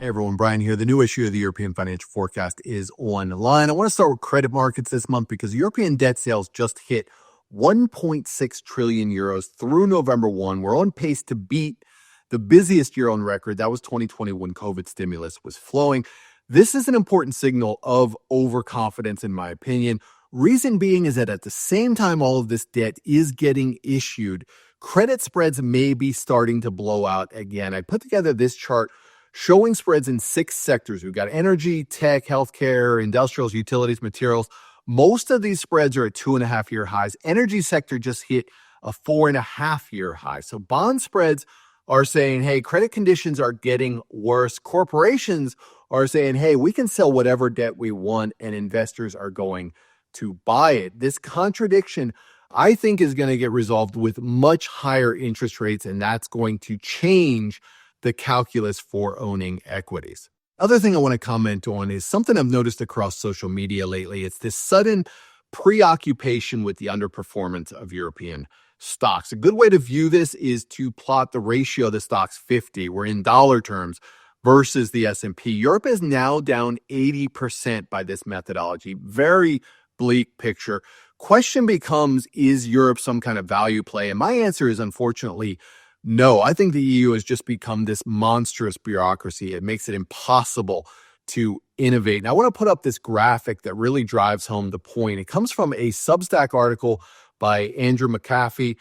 Hey everyone, Brian here. The new issue of the European Financial Forecast is online. I want to start with credit markets this month because European debt sales just hit 1.6 trillion euros through November 1. We're on pace to beat the busiest year on record. That was 2020 when COVID stimulus was flowing. This is an important signal of overconfidence, in my opinion. Reason being is that at the same time all of this debt is getting issued, credit spreads may be starting to blow out again. I put together this chart showing spreads in 6 sectors. We've got energy, tech, healthcare, industrials, utilities, materials. Most of these spreads are at 2.5-year highs. Energy sector just hit a 4.5-year high. So bond spreads are saying, hey, credit conditions are getting worse. Corporations are saying, hey, we can sell whatever debt we want, and investors are going to buy it. This contradiction, I think, is going to get resolved with much higher interest rates, and that's going to change the calculus for owning equities. Other thing I want to comment on is something I've noticed across social media lately. It's this sudden preoccupation with the underperformance of European stocks. A good way to view this is to plot the ratio of the stocks 50, we're in dollar terms, versus the S&P. Europe is now down 80% by this methodology. Very bleak picture. Question becomes, is Europe some kind of value play? And my answer is, unfortunately, no. I think the EU has just become this monstrous bureaucracy. It makes it impossible to innovate. And I want to put up this graphic that really drives home the point. It comes from a Substack article by Andrew McAfee.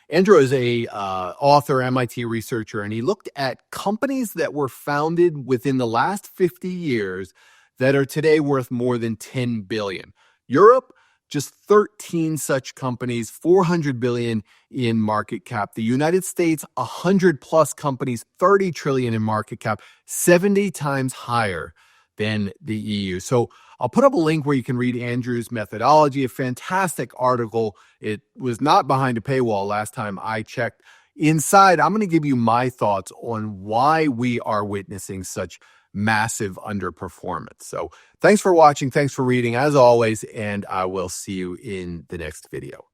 Andrew is a author, MIT researcher, and he looked at companies that were founded within the last 50 years that are today worth more than 10 billion. Europe, just 13 such companies, 400 billion in market cap. The United States, 100 plus companies, 30 trillion in market cap, 70 times higher than the EU. So I'll put up a link where you can read Andrew's methodology, a fantastic article. It was not behind a paywall last time I checked. Inside, I'm going to give you my thoughts on why we are witnessing such massive underperformance. So thanks for watching. Thanks for reading as always, and I will see you in the next video.